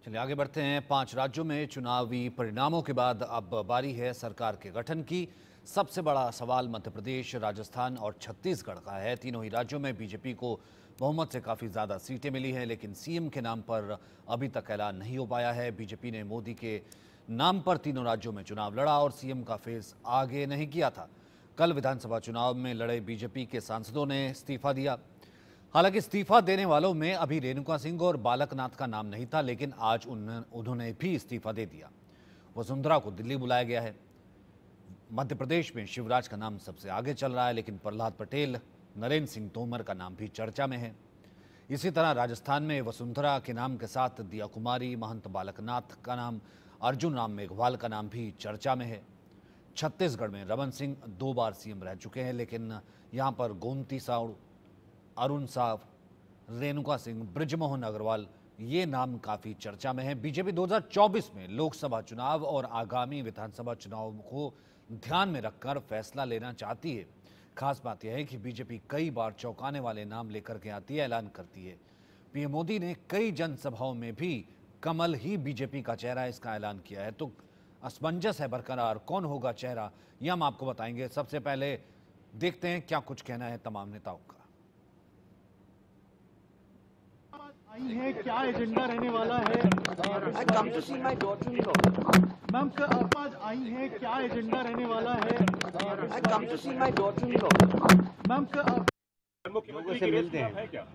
चलिए आगे बढ़ते हैं। 5 राज्यों में चुनावी परिणामों के बाद अब बारी है सरकार के गठन की। सबसे बड़ा सवाल मध्य प्रदेश, राजस्थान और छत्तीसगढ़ का है। तीनों ही राज्यों में बीजेपी को बहुमत से काफ़ी ज़्यादा सीटें मिली हैं, लेकिन सीएम के नाम पर अभी तक ऐलान नहीं हो पाया है। बीजेपी ने मोदी के नाम पर तीनों राज्यों में चुनाव लड़ा और सीएम का फेस आगे नहीं किया था। कल विधानसभा चुनाव में लड़े बीजेपी के सांसदों ने इस्तीफा दिया। हालांकि इस्तीफा देने वालों में अभी रेणुका सिंह और बालकनाथ का नाम नहीं था, लेकिन आज उन्होंने भी इस्तीफा दे दिया। वसुंधरा को दिल्ली बुलाया गया है। मध्य प्रदेश में शिवराज का नाम सबसे आगे चल रहा है, लेकिन प्रहलाद पटेल, नरेंद्र सिंह तोमर का नाम भी चर्चा में है। इसी तरह राजस्थान में वसुंधरा के नाम के साथ दिया कुमारी, महंत बालकनाथ का नाम, अर्जुन राम मेघवाल का नाम भी चर्चा में है। छत्तीसगढ़ में रमन सिंह 2 बार सीएम रह चुके हैं, लेकिन यहाँ पर गोमती साहू, अरुण साव, रेणुका सिंह, बृजमोहन अग्रवाल ये नाम काफ़ी चर्चा में है। बीजेपी 2024 में लोकसभा चुनाव और आगामी विधानसभा चुनाव को ध्यान में रखकर फैसला लेना चाहती है। खास बात यह है कि बीजेपी कई बार चौंकाने वाले नाम लेकर के आती है, ऐलान करती है। पीएम मोदी ने कई जनसभाओं में भी कमल ही बीजेपी का चेहरा, इसका ऐलान किया है। तो असमंजस है बरकरार, कौन होगा चेहरा यह हम आपको बताएंगे। सबसे पहले देखते हैं क्या कुछ कहना है तमाम नेताओं का। आई है, क्या एजेंडा रहने वाला है? मैम आप आज आई है, क्या एजेंडा रहने वाला है? मैम लोगों से मिलते हैं क्या?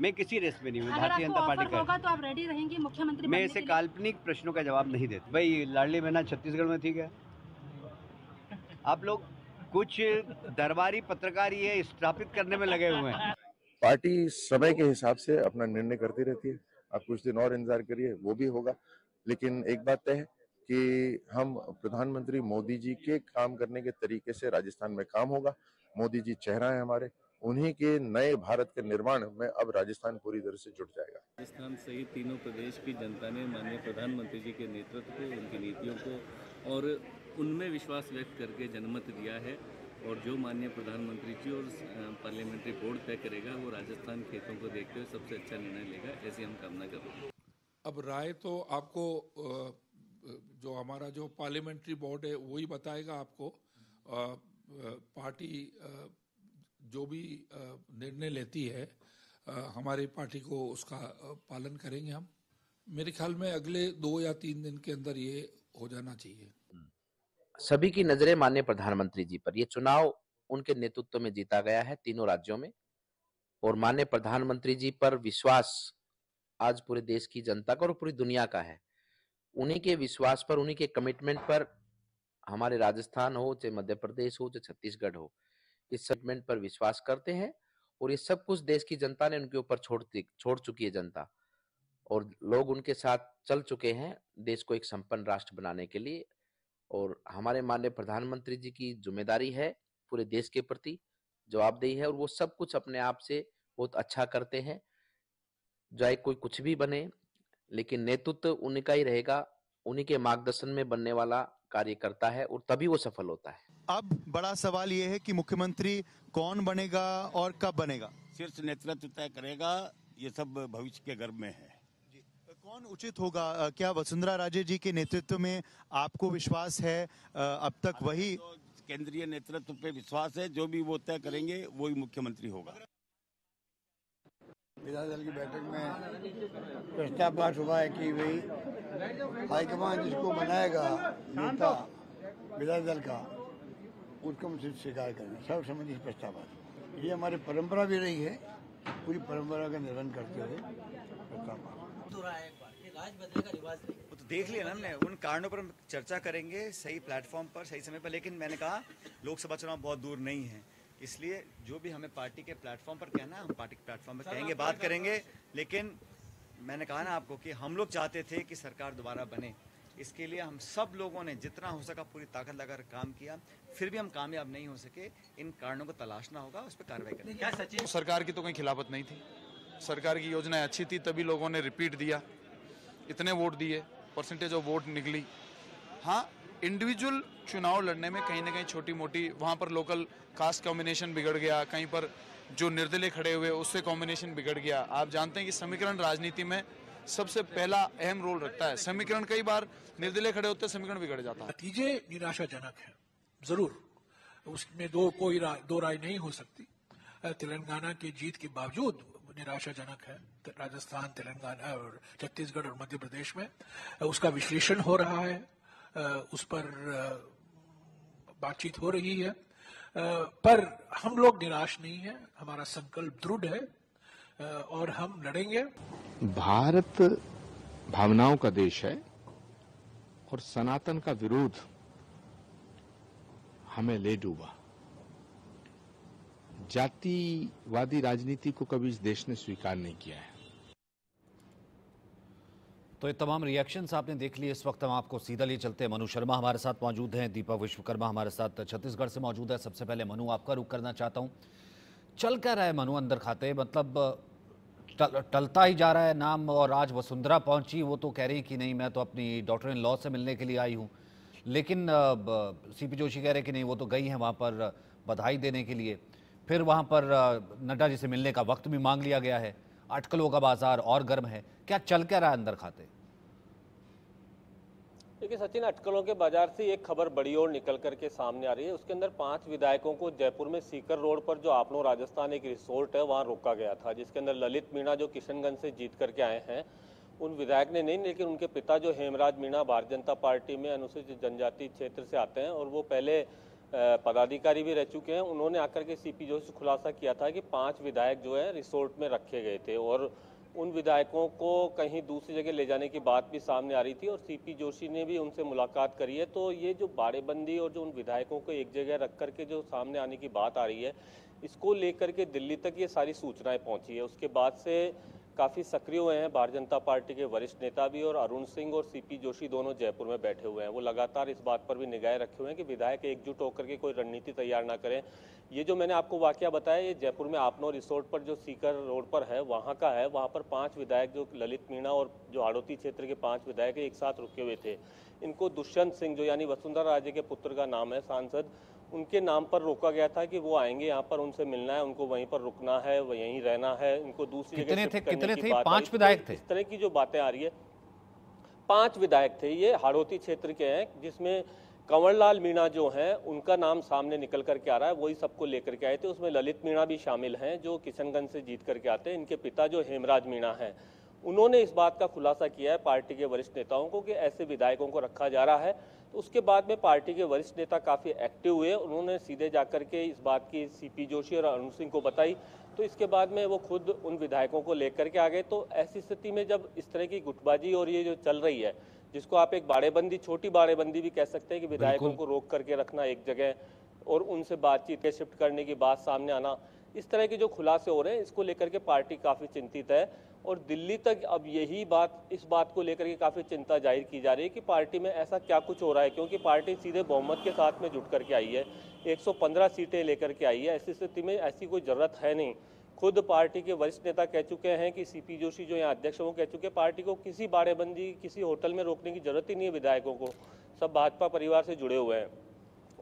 मैं किसी रेस में नहीं हूँ, भारतीय जनता पार्टी का होगा तो आप रेडी रहेंगे मुख्यमंत्री? मैं ऐसे काल्पनिक प्रश्नों का जवाब नहीं देता। भाई लाडली बहना छत्तीसगढ़ में ठीक है। आप लोग कुछ दरबारी पत्रकार ये स्थापित करने में लगे हुए हैं। पार्टी समय के हिसाब से अपना निर्णय करती रहती है। आप कुछ दिन और इंतजार करिए, वो भी होगा। लेकिन एक बात तय है कि हम प्रधानमंत्री मोदी जी के काम करने के तरीके से राजस्थान में काम होगा। मोदी जी चेहरा है हमारे, उन्हीं के नए भारत के निर्माण में अब राजस्थान पूरी तरह से जुट जाएगा। राजस्थान सहित तीनों प्रदेश की जनता ने माननीय प्रधानमंत्री जी के नेतृत्व को, उनकी नीतियों को और उनमें विश्वास व्यक्त करके जनमत दिया है। और जो माननीय प्रधानमंत्री जी और पार्लियामेंट्री बोर्ड तय करेगा, वो राजस्थान खेतों को देखते हुए सबसे अच्छा निर्णय लेगा, ऐसी हम कामना करते हैं। अब राय तो आपको जो हमारा जो पार्लियामेंट्री बोर्ड है वही बताएगा आपको। पार्टी जो भी निर्णय लेती है, हमारी पार्टी को उसका पालन करेंगे हम। मेरे ख्याल में अगले 2 या 3 दिन के अंदर ये हो जाना चाहिए। सभी की नजरें माननीय प्रधानमंत्री जी पर। ये चुनाव उनके नेतृत्व में जीता गया है तीनों राज्यों में, और माननीय प्रधानमंत्री जी पर विश्वास आज पूरे देश की जनता का और पूरी दुनिया का है। उन्हीं के विश्वास पर, उन्हीं के कमिटमेंट पर हमारे राजस्थान हो, चाहे मध्य प्रदेश हो, चाहे छत्तीसगढ़ हो, इस कमिटमेंट पर विश्वास करते हैं। और ये सब कुछ देश की जनता ने उनके ऊपर छोड़ चुकी है जनता, और लोग उनके साथ चल चुके हैं देश को एक संपन्न राष्ट्र बनाने के लिए। और हमारे माननीय प्रधानमंत्री जी की जिम्मेदारी है पूरे देश के प्रति, जवाबदेही है, और वो सब कुछ अपने आप से बहुत अच्छा करते हैं। चाहे कोई कुछ भी बने, लेकिन नेतृत्व उन्हीं का ही रहेगा, उन्हीं के मार्गदर्शन में बनने वाला कार्य करता है, और तभी वो सफल होता है। अब बड़ा सवाल ये है कि मुख्यमंत्री कौन बनेगा और कब बनेगा? शीर्ष नेतृत्व तय करेगा, ये सब भविष्य के गर्भ में है। कौन उचित होगा? क्या वसुंधरा राजे जी के नेतृत्व में आपको विश्वास है? अब तक वही तो केंद्रीय नेतृत्व पे विश्वास है, जो भी वो तय करेंगे वही मुख्यमंत्री होगा। विधायक दल की बैठक में प्रस्ताव पास हुआ है कि भाई हाईकमान जिसको बनाएगा नेता विधायक दल का, उसको हम स्वीकार करेंगे। सर्वसम्मति से प्रस्ताव पास। ये हमारी परंपरा भी रही है, पूरी परंपरा का निर्वहन करते हुए प्रस्ताव पास। वो तो देख लिया ना हमने, उन कारणों पर हम चर्चा करेंगे सही प्लेटफॉर्म पर, सही समय पर। लेकिन मैंने कहा लोकसभा चुनाव बहुत दूर नहीं है, इसलिए जो भी हमें पार्टी के प्लेटफॉर्म पर कहना है हम पार्टी के प्लेटफॉर्म पर कहेंगे, बात करेंगे। लेकिन मैंने कहा ना आपको कि हम लोग चाहते थे कि सरकार दोबारा बने। इसके लिए हम सब लोगों ने जितना हो सका पूरी ताकत लगाकर काम किया, फिर भी हम कामयाब नहीं हो सके। इन कारणों को तलाशना होगा, उस पर कार्रवाई करेंगे। क्या सचिन, सरकार की तो कोई खिलाफत नहीं थी, सरकार की योजनाएं अच्छी थी, तभी लोगों ने रिपीट दिया, इतने वोट दिए, परसेंटेज ऑफ वोट निकली। हाँ, इंडिविजुअल चुनाव लड़ने में कहीं ना कहीं छोटी मोटी, वहाँ पर लोकल कास्ट कॉम्बिनेशन बिगड़ गया, कहीं पर जो निर्दलीय खड़े हुए उससे कॉम्बिनेशन बिगड़ गया। आप जानते हैं कि समीकरण राजनीति में सबसे पहला अहम रोल रखता है। समीकरण कई बार निर्दलीय खड़े होते हैं, समीकरण बिगड़ जाता है। नतीजे निराशाजनक है, जरूर उसमें दो राय नहीं हो सकती। तेलंगाना की जीत के बावजूद निराशाजनक है राजस्थान, तेलंगाना और छत्तीसगढ़ और मध्य प्रदेश में। उसका विश्लेषण हो रहा है, उस पर बातचीत हो रही है, पर हम लोग निराश नहीं है। हमारा संकल्प दृढ़ है और हम लड़ेंगे। भारत भावनाओं का देश है और सनातन का विरोध हमें ले डूबा। जातिवादी राजनीति को कभी इस देश ने स्वीकार नहीं किया है। तो ये तमाम रिएक्शंस आपने देख लिए। इस वक्त हम आपको सीधा लिए चलते हैं। मनु शर्मा हमारे साथ मौजूद हैं, दीपक विश्वकर्मा हमारे साथ छत्तीसगढ़ से मौजूद है। सबसे पहले मनु, आपका रुख करना चाहता हूं। चल क्या रहा है मनु अंदर खाते, मतलब टलता ही जा रहा है नाम। और आज वसुंधरा पहुंची, वो तो कह रही कि नहीं मैं तो अपनी डॉटर इन लॉ से मिलने के लिए आई हूं, लेकिन सीपी जोशी कह रहे कि नहीं वो तो गई हैं वहां पर बधाई देने के लिए। फिर वहां पर नड्डा जी से मिलने का वक्त भी मांग लिया गया है। अटकलों का बाजार और गर्म है। क्या चल क्या रहा है अंदर खाते? देखिए सचिन, अटकलों के बाजार से एक खबर बड़ी और निकल करके सामने आ रही है। उसके अंदर 5 विधायकों को जयपुर में सीकर रोड पर जो आपनो राजस्थान एक रिसोर्ट है वहां रोका गया था, जिसके अंदर ललित मीणा जो किशनगंज से जीत करके आए हैं, उन विधायक ने नहीं, लेकिन उनके पिता जो हेमराज मीणा भारतीय जनता पार्टी में अनुसूचित जनजाति क्षेत्र से आते हैं और वो पहले पदाधिकारी भी रह चुके हैं। उन्होंने आकर के सीपी जोशी से खुलासा किया था कि 5 विधायक जो है रिसोर्ट में रखे गए थे और उन विधायकों को कहीं दूसरी जगह ले जाने की बात भी सामने आ रही थी और सीपी जोशी ने भी उनसे मुलाकात करी है। तो ये जो बाड़ेबंदी और जो उन विधायकों को एक जगह रख करके जो सामने आने की बात आ रही है, इसको लेकर के दिल्ली तक ये सारी सूचनाएं पहुंची है। उसके बाद से काफ़ी सक्रिय हुए हैं भारतीय जनता पार्टी के वरिष्ठ नेता भी, और अरुण सिंह और सीपी जोशी दोनों जयपुर में बैठे हुए हैं। वो लगातार इस बात पर भी निगाहें रखे हुए हैं कि विधायक एकजुट होकर के कोई रणनीति तैयार ना करें। ये जो मैंने आपको वाकया बताया, ये जयपुर में आपनो रिसोर्ट पर जो सीकर रोड पर है वहाँ का है। वहाँ पर 5 विधायक जो ललित मीणा और जो हाड़ौती क्षेत्र के 5 विधायक एक साथ रुके हुए थे। इनको दुष्यंत सिंह जो यानी वसुंधरा राजे के पुत्र का नाम है, सांसद, उनके नाम पर रोका गया था कि वो आएंगे यहाँ पर, उनसे मिलना है, उनको वहीं पर रुकना है, वहीं रहना है, इनको दूसरी जगह शिफ्ट करने की बात। 5 विधायक थे। इस तरह की जो बातें आ रही है, 5 विधायक थे। ये हाड़ौती क्षेत्र के हैं, जिसमें कंवरलाल मीणा जो हैं उनका नाम सामने निकल करके आ रहा है, वही सबको लेकर के आए थे। उसमें ललित मीणा भी शामिल हैं जो किशनगंज से जीत करके आते हैं। इनके पिता जो हेमराज मीणा हैं, उन्होंने इस बात का खुलासा किया है पार्टी के वरिष्ठ नेताओं को कि ऐसे विधायकों को रखा जा रहा है। तो उसके बाद में पार्टी के वरिष्ठ नेता काफ़ी एक्टिव हुए। उन्होंने सीधे जाकर के इस बात की सीपी जोशी और अरुण सिंह को बताई। तो इसके बाद में वो खुद उन विधायकों को लेकर के आ गए। तो ऐसी स्थिति में जब इस तरह की गुटबाजी और ये जो चल रही है, जिसको आप एक बाड़ेबंदी, छोटी बाड़ेबंदी भी कह सकते हैं कि विधायकों को रोक करके रखना एक जगह और उनसे बातचीत के शिफ्ट करने की बात सामने आना, इस तरह के जो खुलासे हो रहे हैं, इसको लेकर के पार्टी काफ़ी चिंतित है। और दिल्ली तक अब यही बात, इस बात को लेकर के काफ़ी चिंता जाहिर की जा रही है कि पार्टी में ऐसा क्या कुछ हो रहा है, क्योंकि पार्टी सीधे बहुमत के साथ में जुट करके आई है, 115 सीटें लेकर के आई है। ऐसी स्थिति में ऐसी कोई ज़रूरत है नहीं। खुद पार्टी के वरिष्ठ नेता कह चुके हैं कि सीपी जोशी जो यहाँ अध्यक्ष, वो कह चुके हैं पार्टी को किसी बाड़ेबंदी, किसी होटल में रोकने की जरूरत ही नहीं है विधायकों को, सब भाजपा परिवार से जुड़े हुए हैं।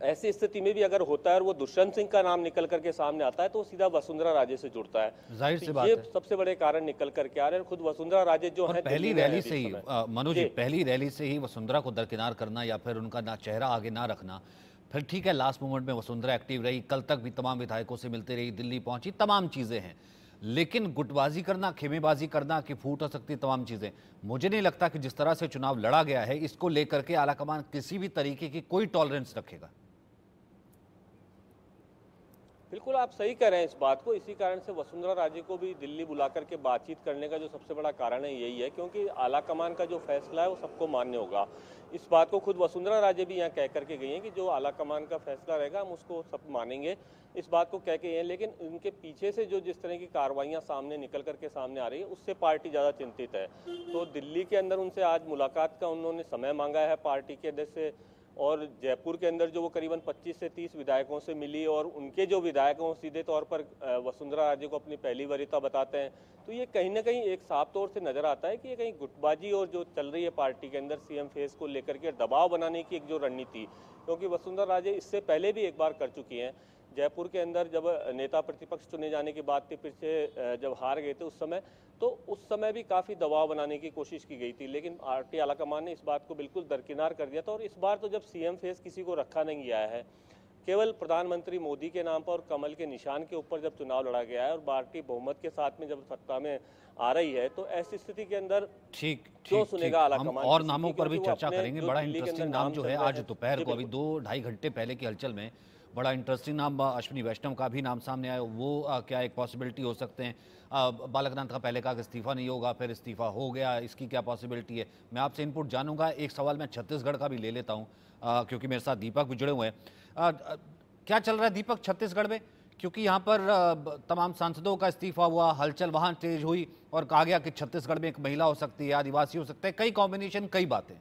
ऐसी स्थिति में भी अगर होता है और वो दुष्यंत सिंह का नाम निकल करके सामने आता है तो सीधा वसुंधरा राजे से जुड़ता है। जाहिर सी बात ये है। सबसे बड़े कारण निकल करके आ रहे हैं। खुद वसुंधरा राजे जो है पहली रैली से ही मनोज जी, पहली रैली से ही वसुंधरा को दरकिनार करना या फिर उनका ना चेहरा आगे ना रखना, फिर ठीक है लास्ट मोमेंट में वसुंधरा एक्टिव रही, कल तक भी तमाम विधायकों से मिलती रही, दिल्ली पहुंची, तमाम चीजें हैं, लेकिन गुटबाजी करना, खेमेबाजी करना कि फूट हो सकती तमाम चीजें, मुझे नहीं लगता कि जिस तरह से चुनाव लड़ा गया है इसको लेकर के आलाकमान किसी भी तरीके की कोई टॉलरेंस रखेगा। बिल्कुल आप सही कह रहे हैं इस बात को। इसी कारण से वसुंधरा राजे को भी दिल्ली बुला करके बातचीत करने का जो सबसे बड़ा कारण है यही है, क्योंकि आलाकमान का जो फैसला है वो सबको मान्य होगा। इस बात को खुद वसुंधरा राजे भी यहाँ कह करके गई हैं कि जो आलाकमान का फैसला रहेगा हम उसको सब मानेंगे, इस बात को कह के गए हैं। लेकिन इनके पीछे से जो जिस तरह की कार्रवाइयाँ सामने निकल करके सामने आ रही है, उससे पार्टी ज़्यादा चिंतित है। तो दिल्ली के अंदर उनसे आज मुलाकात का उन्होंने समय मांगा है पार्टी के अध्यक्ष से, और जयपुर के अंदर जो वो करीबन 25 से 30 विधायकों से मिली और उनके जो विधायक हैं सीधे तौर पर वसुंधरा राजे को अपनी पहली वरीयता बताते हैं। तो ये कहीं ना कहीं एक साफ तौर से नजर आता है कि ये कहीं गुटबाजी और जो चल रही है पार्टी के अंदर सीएम फेस को लेकर के दबाव बनाने की एक जो रणनीति, क्योंकि वसुंधरा राजे इससे पहले भी एक बार कर चुकी हैं जयपुर के अंदर जब नेता प्रतिपक्ष चुने जाने की बात थी, फिर से जब हार गए थे उस समय, तो उस समय भी काफ़ी दबाव बनाने की कोशिश की गई थी, लेकिन पार्टी आलाकमान ने इस बात को बिल्कुल दरकिनार कर दिया था। और इस बार तो जब सीएम फेस किसी को रखा नहीं गया है, केवल प्रधानमंत्री मोदी के नाम पर और कमल के निशान के ऊपर जब चुनाव लड़ा गया है और पार्टी बहुमत के साथ में जब सत्ता में आ रही है, तो ऐसी स्थिति के अंदर ठीक क्यों सुनेगा हम और नामों पर भी चर्चा करेंगे। बड़ा इंटरेस्टिंग नाम जो है आज दोपहर को, अभी 2-2.5 घंटे पहले की हलचल में बड़ा इंटरेस्टिंग नाम अश्विनी वैष्णव का भी नाम सामने आया। वो क्या एक पॉसिबिलिटी हो सकते हैं? बालकनाथ का पहले कहा कि इस्तीफा नहीं होगा, फिर इस्तीफा हो गया, इसकी क्या पॉसिबिलिटी है? मैं आपसे इनपुट जानूंगा। एक सवाल मैं छत्तीसगढ़ का भी ले लेता हूँ, क्योंकि मेरे साथ दीपक भी जुड़े हुए हैं। क्या चल रहा है दीपक छत्तीसगढ़ में? क्योंकि यहाँ पर तमाम सांसदों का इस्तीफा हुआ, हलचल वहाँ तेज हुई और कहा गया कि छत्तीसगढ़ में एक महिला हो सकती है, आदिवासी हो सकता है, कई कॉम्बिनेशन, कई बातें।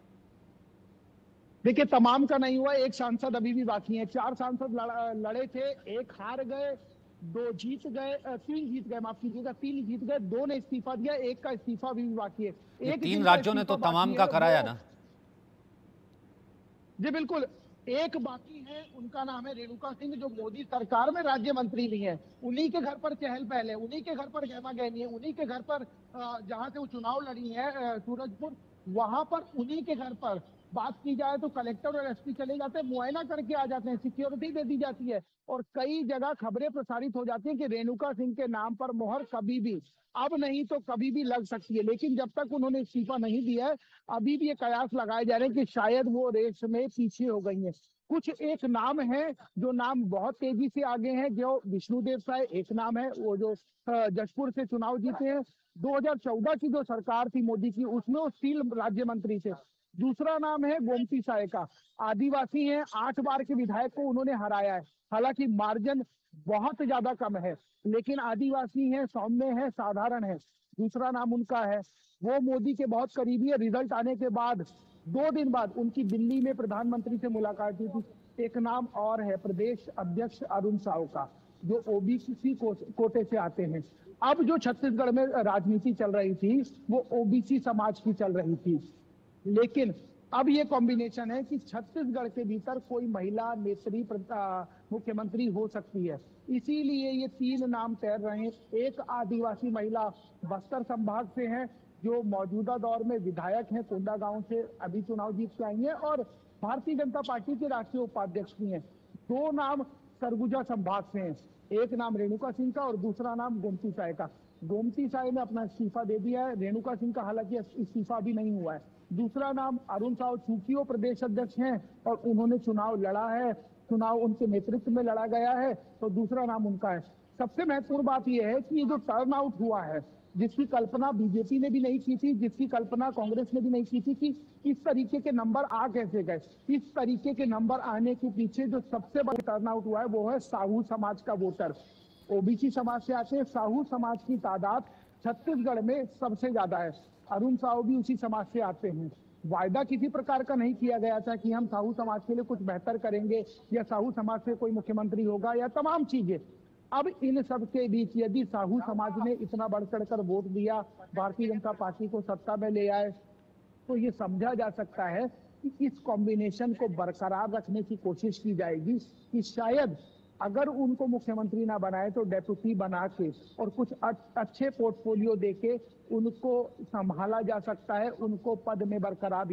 देखिए, तमाम का नहीं हुआ, एक सांसद अभी भी बाकी है। 4 सांसद लड़े थे, एक हार गए, 2 जीत गए, 3 जीत गए, माफ कीजिएगा, 3 जीत गए, 2 ने इस्तीफा दिया, एक का इस्तीफा अभी भी बाकी है। 3 राज्यों ने तो तमाम का कराया ना। जी बिल्कुल, एक बाकी है, उनका नाम है रेणुका सिंह, जो मोदी सरकार में राज्य मंत्री भी है। उन्हीं के घर पर चहल पहल है, उन्हीं के घर पर गहमा गहमी है, उन्हीं के घर पर जहां से वो चुनाव लड़ी है सूरजपुर, वहां पर उन्हीं के घर पर बात की जाए तो कलेक्टर और एसपी चले जाते हैं, मुआयना करके आ जाते हैं, सिक्योरिटी दे दी जाती है और कई जगह खबरें प्रसारित हो जाती हैं कि रेणुका सिंह के नाम पर मोहर कभी भी, अब नहीं तो कभी भी लग सकती है। लेकिन जब तक उन्होंने इस्तीफा नहीं दिया है, अभी भी ये कयास लगाए जा रहे हैं कि शायद वो रेस में पीछे हो गई हैं। कुछ एक नाम है जो नाम बहुत तेजी से आगे हैं, जो विष्णुदेव साय एक नाम है, वो जो जशपुर से चुनाव जीते हैं। 2014 की जो सरकार थी मोदी की, उसमें वो स्टील राज्य मंत्री थे। दूसरा नाम है गोमती साय का, आदिवासी हैं, 8 बार के विधायक को उन्होंने हराया है, हालांकि मार्जिन बहुत ज्यादा कम है, लेकिन आदिवासी हैं, सौम्य है, साधारण है। दूसरा नाम उनका है, वो मोदी के बहुत करीबी है। रिजल्ट आने के बाद 2 दिन बाद उनकी दिल्ली में प्रधानमंत्री से मुलाकात हुई थी। एक नाम और है प्रदेश अध्यक्ष अरुण साव का, जो ओबीसी कोटे से आते हैं। अब जो छत्तीसगढ़ में राजनीति चल रही थी वो ओबीसी समाज की चल रही थी, लेकिन अब ये कॉम्बिनेशन है कि छत्तीसगढ़ के भीतर कोई महिला नेत्री मुख्यमंत्री हो सकती है, इसीलिए ये 3 नाम तैर रहे हैं। एक आदिवासी महिला बस्तर संभाग से हैं, जो मौजूदा दौर में विधायक हैं, कोंडागांव से अभी चुनाव जीत के आई हैं और भारतीय जनता पार्टी के राष्ट्रीय उपाध्यक्ष भी हैं। 2 नाम सरगुजा संभाग से हैं, एक नाम रेणुका सिंह का और दूसरा नाम गोमती साय का। गोमती साय ने अपना इस्तीफा दे दिया है, रेणुका सिंह का हालांकि इस्तीफा भी नहीं हुआ है। दूसरा नाम अरुण साव, चूंकि वो प्रदेश अध्यक्ष हैं और उन्होंने चुनाव लड़ा है, चुनाव उनके नेतृत्व में लड़ा गया है, तो दूसरा नाम उनका है। सबसे महत्वपूर्ण बात यह है कि ये जो टर्न आउट हुआ है, जिसकी कल्पना बीजेपी ने भी नहीं की थी, जिसकी कल्पना कांग्रेस ने भी नहीं की थी कि इस तरीके के नंबर आ कैसे गए, इस तरीके के नंबर आने के पीछे जो सबसे बड़ा टर्न आउट हुआ है वो है साहू समाज का वोटर। ओबीसी समाज से आते हैं, साहू समाज की तादाद छत्तीसगढ़ में सबसे ज्यादा है। अरुण साहू भी उसी समाज से आते हैं। वायदा किसी प्रकार का नहीं किया गया था कि हम साहू समाज के लिए कुछ बेहतर करेंगे या साहू समाज से कोई मुख्यमंत्री होगा या तमाम चीजें। अब इन सब के बीच यदि साहू समाज ने इतना बढ़ चढ़कर वोट दिया, भारतीय जनता पार्टी को सत्ता में ले आए, तो ये समझा जा सकता है कि इस कॉम्बिनेशन को बरकरार रखने की कोशिश की जाएगी कि शायद अगर उनको मुख्यमंत्री ना बनाए तो डेप्यूटी बना के और कुछ अच्छे पोर्टफोलियो देके उनको संभाला जा सकता है, उनको पद में बरकरार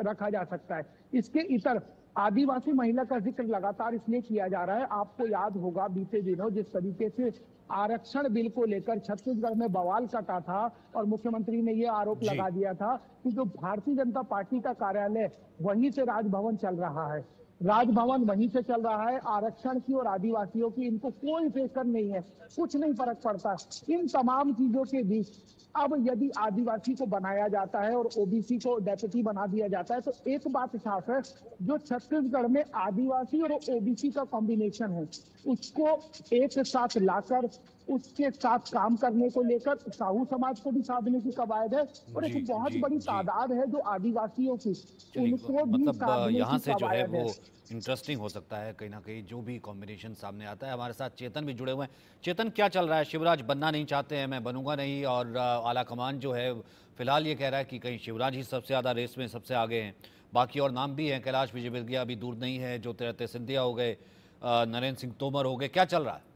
रखा जा सकता है। इसके इतर आदिवासी महिला का जिक्र लगातार इसलिए किया जा रहा है, आपको याद होगा बीते दिनों जिस तरीके से आरक्षण बिल को लेकर छत्तीसगढ़ में बवाल कटा था और मुख्यमंत्री ने ये आरोप लगा दिया था कि जो भारतीय जनता पार्टी का कार्यालय वहीं से राजभवन चल रहा है, राजभवन वहीं से चल रहा है, आरक्षण की और आदिवासियों की इनको कोई फिक्र नहीं है, कुछ नहीं फर्क पड़ता। इन तमाम चीजों के बीच अब यदि आदिवासी को बनाया जाता है और ओबीसी को डेप्यूटी बना दिया जाता है, तो एक बात साफ है, जो छत्तीसगढ़ में आदिवासी और ओबीसी का कॉम्बिनेशन है उसको एक साथ लाकर उसके साथ काम करने को लेकर साहू समाज को भी साधने की कवायद है और एक बहुत बड़ी तादाद है जो आदिवासियों की, उनको भी साधने यहाँ की से जो है कवायद है। वो इंटरेस्टिंग हो सकता है कहीं ना कहीं जो भी कॉम्बिनेशन सामने आता है। हमारे साथ चेतन भी जुड़े हुए हैं। चेतन, क्या चल रहा है? शिवराज बनना नहीं चाहते हैं, मैं बनूंगा नहीं, और आला कमान जो है फिलहाल ये कह रहा है कि कहीं शिवराज ही सबसे ज़्यादा रेस में सबसे आगे हैं। बाकी और नाम भी हैं, कैलाश विजयवर्गीय अभी दूर नहीं है, ज्योतिरादित्य सिंधिया हो गए, नरेंद्र सिंह तोमर हो गए, क्या चल रहा है?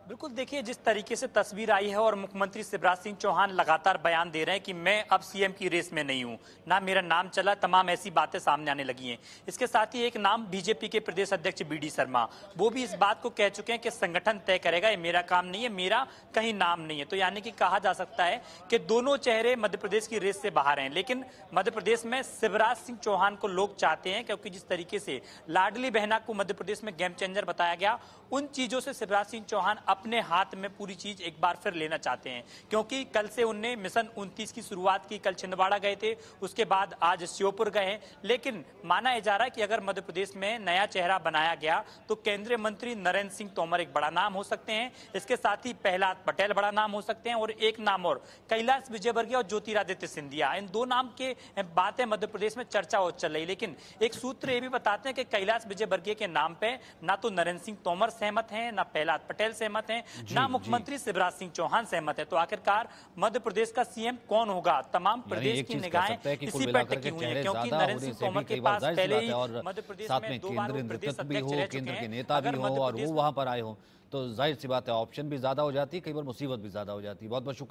बिल्कुल, देखिए जिस तरीके से तस्वीर आई है और मुख्यमंत्री शिवराज सिंह चौहान लगातार बयान दे रहे हैं कि मैं अब सीएम की रेस में नहीं हूं, ना मेरा नाम चला, तमाम ऐसी बातें सामने आने लगी हैं। इसके साथ ही एक नाम बीजेपी के प्रदेश अध्यक्ष बीडी शर्मा, वो भी इस बात को कह चुके हैं कि संगठन तय करेगा, ये मेरा काम नहीं है, मेरा कहीं नाम नहीं है। तो यानी कि कहा जा सकता है कि दोनों चेहरे मध्य प्रदेश की रेस से बाहर हैं। लेकिन मध्य प्रदेश में शिवराज सिंह चौहान को लोग चाहते हैं, क्योंकि जिस तरीके से लाडली बहना को मध्य प्रदेश में गेम चेंजर बताया गया, उन चीजों से शिवराज सिंह चौहान अपने हाथ में पूरी चीज एक बार फिर लेना चाहते हैं। क्योंकि कल से उनने मिशन 29 की शुरुआत की, कल छिंदवाड़ा गए थे, उसके बाद आज श्योपुर गए हैं। लेकिन माना जा रहा है कि अगर मध्य प्रदेश में नया चेहरा बनाया गया तो केंद्रीय मंत्री नरेंद्र सिंह तोमर एक बड़ा नाम हो सकते हैं। इसके साथ ही प्रहलाद पटेल बड़ा नाम हो सकते हैं, और एक नाम और कैलाश विजयवर्गीय और ज्योतिरादित्य सिंधिया, इन दो नाम के बातें मध्य प्रदेश में चर्चा हो चल रही। लेकिन एक सूत्र ये भी बताते हैं कि कैलाश विजयवर्गीय के नाम पे ना तो नरेंद्र सिंह तोमर सहमत हैं, ना प्रहलाद पटेल सहमत हैं, ना मुख्यमंत्री शिवराज सिंह चौहान सहमत है। तो आखिरकार मध्य प्रदेश का सीएम कौन होगा? तमाम प्रदेश की निगाहें इसी पर टिकी हुई हैं, क्योंकि नरेंद्र सिंह तोमर के पास पहले ही मध्य प्रदेश में 2 बार प्रदेश अध्यक्ष रह चुके हैं। नेता भी हो और वो वहां पर आए हो तो जाहिर सी बात है ऑप्शन भी ज्यादा हो जाती है, कई बार मुसीबत भी ज्यादा हो जाती है। बहुत बहुत शुक्रिया।